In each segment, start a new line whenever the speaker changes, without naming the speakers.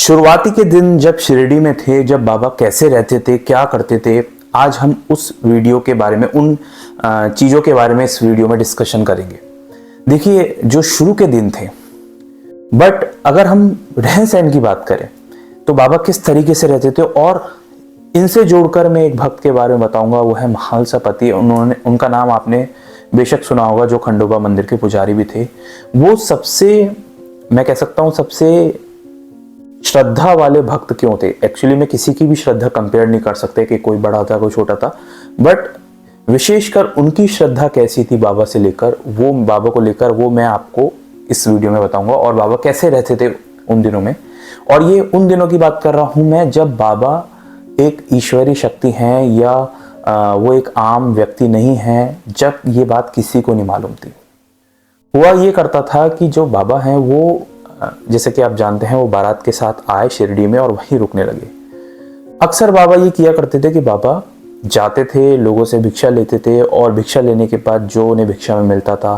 शुरुआती के दिन जब शिरडी में थे, जब बाबा कैसे रहते थे, क्या करते थे, आज हम उस वीडियो के बारे में, उन चीज़ों के बारे में इस वीडियो में डिस्कशन करेंगे। देखिए, जो शुरू के दिन थे, बट अगर हम रहन सहन की बात करें तो बाबा किस तरीके से रहते थे, और इनसे जोड़कर मैं एक भक्त के बारे में बताऊंगा। वो है महालसा पति। उनका नाम आपने बेशक सुना होगा, जो खंडोबा मंदिर के पुजारी भी थे। वो सबसे, मैं कह सकता हूँ, सबसे श्रद्धा वाले भक्त क्यों थे। एक्चुअली मैं किसी की भी श्रद्धा कंपेयर नहीं कर सकते कि कोई बड़ा था कोई छोटा था, बट विशेषकर उनकी श्रद्धा कैसी थी बाबा से लेकर, वो बाबा को लेकर, वो मैं आपको इस वीडियो में बताऊंगा। और बाबा कैसे रहते थे उन दिनों में। और ये उन दिनों की बात कर रहा हूं मैं जब बाबा एक ईश्वरीय शक्ति हैं, या वो एक आम व्यक्ति नहीं है, जब ये बात किसी को नहीं मालूम थी। हुआ ये करता था कि जो बाबा हैं वो, जैसे कि आप जानते हैं, वो बारात के साथ आए शिरडी में और वहीं रुकने लगे। अक्सर बाबा ये किया करते थे कि बाबा जाते थे, लोगों से भिक्षा लेते थे, और भिक्षा लेने के बाद जो उन्हें भिक्षा में मिलता था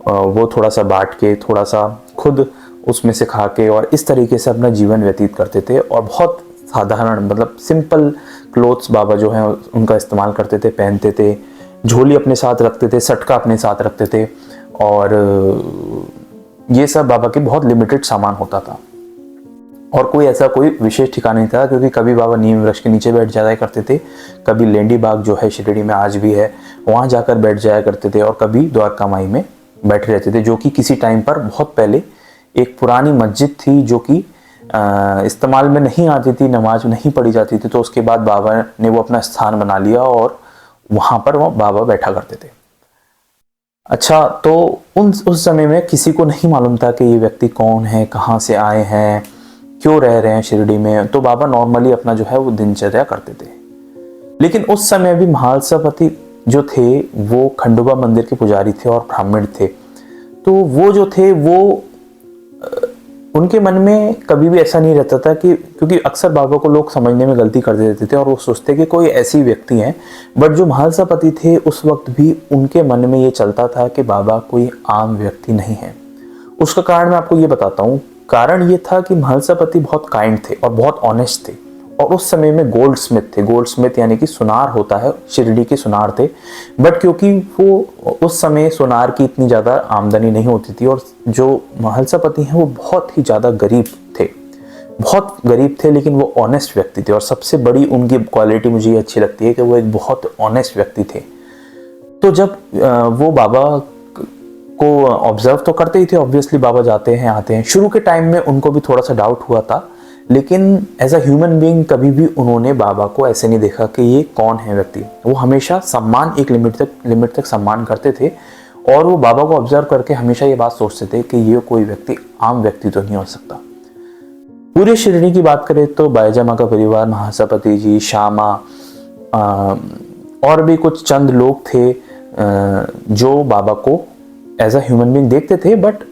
वो थोड़ा सा बांट के, थोड़ा सा खुद उसमें से खा के, और इस तरीके से अपना जीवन व्यतीत करते थे। और बहुत साधारण, मतलब सिंपल क्लोथ्स बाबा जो हैं उनका इस्तेमाल करते थे, पहनते थे। झोली अपने साथ रखते थे, सटका अपने साथ रखते थे, और ये सब बाबा के बहुत लिमिटेड सामान होता था। और कोई ऐसा कोई विशेष ठिकाना नहीं था, क्योंकि कभी बाबा नीम वृक्ष के नीचे बैठ जाया करते थे, कभी लेंडी बाग जो है शिरडी में आज भी है वहाँ जाकर बैठ जाया करते थे, और कभी द्वारका माई में बैठे रहते थे, जो कि किसी टाइम पर बहुत पहले एक पुरानी मस्जिद थी जो कि इस्तेमाल में नहीं आती थी, नमाज नहीं पढ़ी जाती थी। तो उसके बाद बाबा ने वो अपना स्थान बना लिया और वहाँ पर वो बाबा बैठा करते थे। अच्छा, तो उस समय में किसी को नहीं मालूम था कि ये व्यक्ति कौन है, कहाँ से आए हैं, क्यों रह रहे हैं शिरडी में। तो बाबा नॉर्मली अपना जो है वो दिनचर्या करते थे। लेकिन उस समय भी महालसा पति जो थे वो खंडोबा मंदिर के पुजारी थे और ब्राह्मण थे। तो वो जो थे वो उनके मन में कभी भी ऐसा नहीं रहता था कि, क्योंकि अक्सर बाबा को लोग समझने में गलती कर देते थे और वो सोचते कि कोई ऐसी व्यक्ति हैं। बट जो महालसा पति थे उस वक्त भी उनके मन में ये चलता था कि बाबा कोई आम व्यक्ति नहीं है। उसका कारण मैं आपको ये बताता हूँ। कारण ये था कि महालसा पति बहुत काइंड थे और बहुत ऑनेस्ट थे, और उस समय में गोल्ड स्मिथ थे। गोल्ड स्मिथ यानी कि सुनार होता है, शिरडी के सुनार थे। बट क्योंकि वो उस समय सुनार की इतनी ज़्यादा आमदनी नहीं होती थी, और जो महालसा पति हैं वो बहुत ही ज़्यादा गरीब थे, बहुत गरीब थे, लेकिन वो ऑनेस्ट व्यक्ति थे। और सबसे बड़ी उनकी क्वालिटी मुझे ये अच्छी लगती है कि वो एक बहुत ऑनेस्ट व्यक्ति थे। तो जब वो बाबा को ऑब्जर्व तो करते ही थे, ऑब्वियसली बाबा जाते हैं आते हैं। शुरू के टाइम में उनको भी थोड़ा सा डाउट हुआ था, लेकिन एज अ ह्यूमन बीइंग कभी भी उन्होंने बाबा को ऐसे नहीं देखा कि ये कौन है व्यक्ति। वो हमेशा सम्मान, एक लिमिट तक सम्मान करते थे, और वो बाबा को ऑब्जर्व करके हमेशा ये बात सोचते थे कि ये कोई व्यक्ति आम व्यक्ति तो नहीं हो सकता। पूरे शिरडी की बात करें तो बायजामा का परिवार, महालसा पति जी, श्यामा, और भी कुछ चंद लोग थे जो बाबा को एज अ ह्यूमन बीइंग देखते थे, बट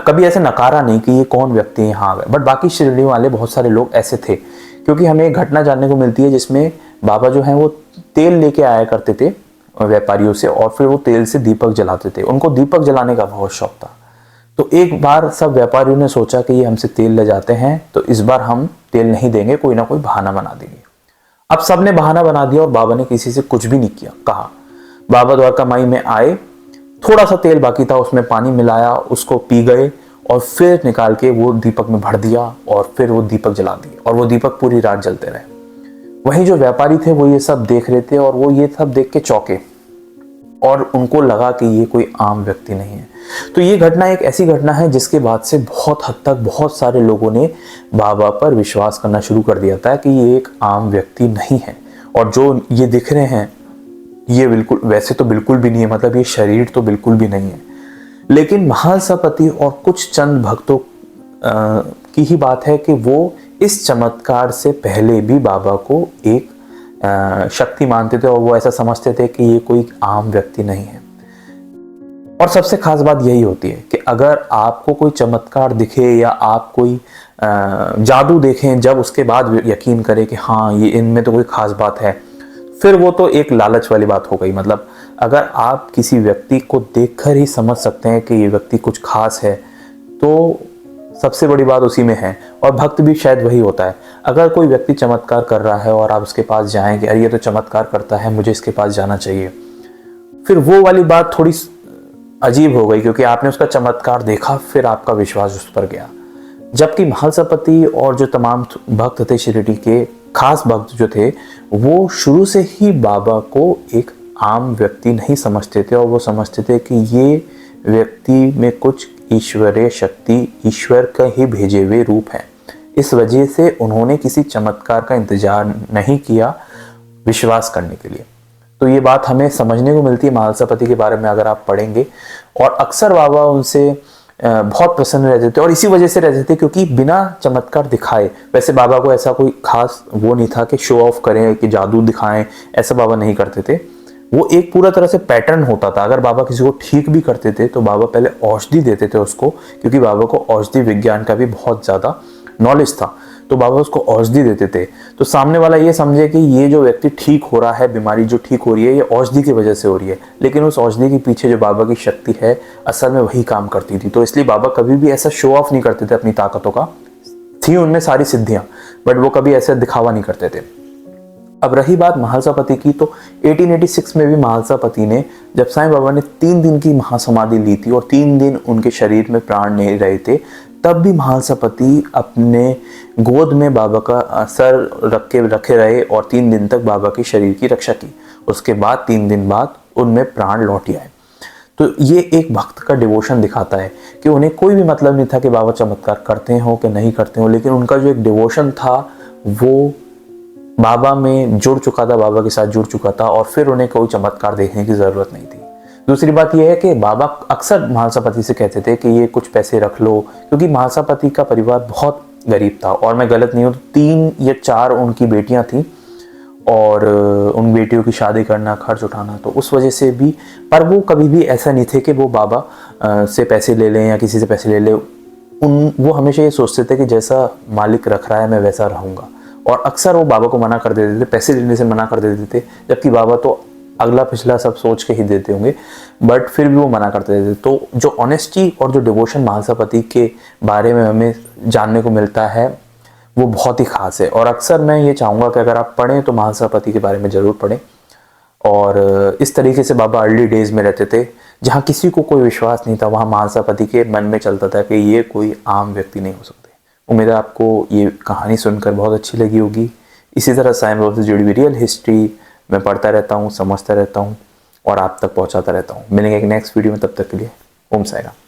कभी ऐसे नकारा नहीं कि ये कौन व्यक्ति है यहाँ गए। बट बाकी शिरडी वाले बहुत सारे लोग ऐसे थे, क्योंकि हमें एक घटना जानने को मिलती है जिसमें बाबा जो हैं वो तेल लेके आया करते थे व्यापारियों से, और फिर वो तेल से दीपक जलाते थे। उनको दीपक जलाने का बहुत शौक था। तो एक बार सब व्यापारियों ने सोचा कि ये हमसे तेल ले जाते हैं, तो इस बार हम तेल नहीं देंगे, कोई ना कोई बहाना बना देंगे। अब सबने बहाना बना दिया और बाबा ने किसी से कुछ भी नहीं किया, कहा। बाबा द्वारका माई में आए, थोड़ा सा तेल बाकी था, उसमें पानी मिलाया, उसको पी गए, और फिर निकाल के वो दीपक में भर दिया, और फिर वो दीपक जला दिए, और वो दीपक पूरी रात जलते रहे। वहीं जो व्यापारी थे वो ये सब देख रहे थे, और वो ये सब देख के चौंके, और उनको लगा कि ये कोई आम व्यक्ति नहीं है। तो ये घटना एक ऐसी घटना है जिसके बाद से बहुत हद तक बहुत सारे लोगों ने बाबा पर विश्वास करना शुरू कर दिया था कि ये एक आम व्यक्ति नहीं है। और जो ये दिख रहे हैं ये बिल्कुल, वैसे तो बिल्कुल भी नहीं है, मतलब ये शरीर तो बिल्कुल भी नहीं है। लेकिन महालसा पति और कुछ चंद भक्तों की ही बात है कि वो इस चमत्कार से पहले भी बाबा को एक शक्ति मानते थे, और वो ऐसा समझते थे कि ये कोई आम व्यक्ति नहीं है। और सबसे खास बात यही होती है कि अगर आपको कोई चमत्कार दिखे या आप कोई जादू देखें, जब उसके बाद यकीन करें कि हाँ ये इनमें तो कोई खास बात है, फिर वो तो एक लालच वाली बात हो गई। मतलब अगर आप किसी व्यक्ति को देखकर ही समझ सकते हैं कि ये व्यक्ति कुछ खास है, तो सबसे बड़ी बात उसी में है। और भक्त भी शायद वही होता है। अगर कोई व्यक्ति चमत्कार कर रहा है और आप उसके पास जाएं कि अरे ये तो चमत्कार करता है, मुझे इसके पास जाना चाहिए, फिर वो वाली बात थोड़ी अजीब हो गई, क्योंकि आपने उसका चमत्कार देखा, फिर आपका विश्वास उस पर गया। जबकि महालसापति और जो तमाम भक्त थे शिरडी के, खास भक्त जो थे, वो शुरू से ही बाबा को एक आम व्यक्ति नहीं समझते थे, और वो समझते थे कि ये व्यक्ति में कुछ ईश्वरीय शक्ति, ईश्वर का ही भेजे हुए रूप है। इस वजह से उन्होंने किसी चमत्कार का इंतजार नहीं किया विश्वास करने के लिए। तो ये बात हमें समझने को मिलती है महालसापति के बारे में अगर आप पढ़ेंगे। और अक्सर बाबा उनसे बहुत प्रसन्न रहते थे, और इसी वजह से रहते थे क्योंकि बिना चमत्कार दिखाए, वैसे बाबा को ऐसा कोई खास वो नहीं था कि शो ऑफ करें, कि जादू दिखाएं, ऐसा बाबा नहीं करते थे। वो एक पूरा तरह से पैटर्न होता था। अगर बाबा किसी को ठीक भी करते थे तो बाबा पहले औषधि देते थे उसको, क्योंकि बाबा को औषधि विज्ञान का भी बहुत ज़्यादा नॉलेज था। तो बाबा उसको औषधि देते थे, तो सामने वाला ये समझे कि ये जो व्यक्ति ठीक हो रहा है, बीमारी जो ठीक हो रही है, ये औषधि की वजह से हो रही है। लेकिन उस औषधि के पीछे जो बाबा की शक्ति है, असल में वही काम करती थी। तो इसलिए बाबा कभी भी ऐसा शो ऑफ नहीं करते थे अपनी ताकतों का। थी उनमें सारी सिद्धियां, बट वो कभी ऐसे दिखावा नहीं करते थे। अब रही बात महालसापति की, तो 1886 में भी महालसापति ने, जब साईं बाबा ने 3 दिन की महासमाधि ली थी और 3 दिन उनके शरीर में प्राण नहीं रहे थे, तब भी महालसापति अपने गोद में बाबा का सर रखे रहे और 3 दिन तक बाबा के शरीर की रक्षा की। उसके बाद 3 दिन बाद उनमें प्राण लौट आए। तो ये एक भक्त का डिवोशन दिखाता है कि उन्हें कोई भी मतलब नहीं था कि बाबा चमत्कार करते हो कि नहीं करते हो, लेकिन उनका जो एक डिवोशन था वो बाबा में जुड़ चुका था, बाबा के साथ जुड़ चुका था, और फिर उन्हें कोई चमत्कार देखने की जरूरत नहीं थी। दूसरी बात यह है कि बाबा अक्सर महालसापति से कहते थे कि ये कुछ पैसे रख लो, क्योंकि महालसापति का परिवार बहुत गरीब था, और मैं गलत नहीं हूँ तो 3 या 4 उनकी बेटियां थीं, और उन बेटियों की शादी करना, खर्च उठाना, तो उस वजह से भी, पर वो कभी भी ऐसा नहीं थे कि वो बाबा से पैसे ले लें या किसी से पैसे ले लें। वो हमेशा ये सोचते थे कि जैसा मालिक रख रहा है मैं वैसा रहूँगा, और अक्सर वो बाबा को मना कर देते थे, पैसे लेने से मना कर देते थे, जबकि बाबा तो अगला पिछला सब सोच के ही देते होंगे, बट फिर भी वो मना करते थे। तो जो ऑनेस्टी और जो डिवोशन महालसापति के बारे में हमें जानने को मिलता है वो बहुत ही खास है। और अक्सर मैं ये चाहूँगा कि अगर आप पढ़ें तो महालसापति के बारे में ज़रूर पढ़ें। और इस तरीके से बाबा अर्ली डेज में रहते थे, जहाँ किसी को कोई विश्वास नहीं था, वहाँ महालसापति के मन में चलता था कि ये कोई आम व्यक्ति नहीं हो सकते। उम्मीद है आपको ये कहानी सुनकर बहुत अच्छी लगी होगी। इसी तरह साईं बाबा से जुड़ी हुई रियल हिस्ट्री मैं पढ़ता रहता हूँ, समझता रहता हूँ और आप तक पहुँचाता रहता हूँ। मिलेंगे एक नेक्स्ट वीडियो में, तब तक के लिए ओम साईं राम।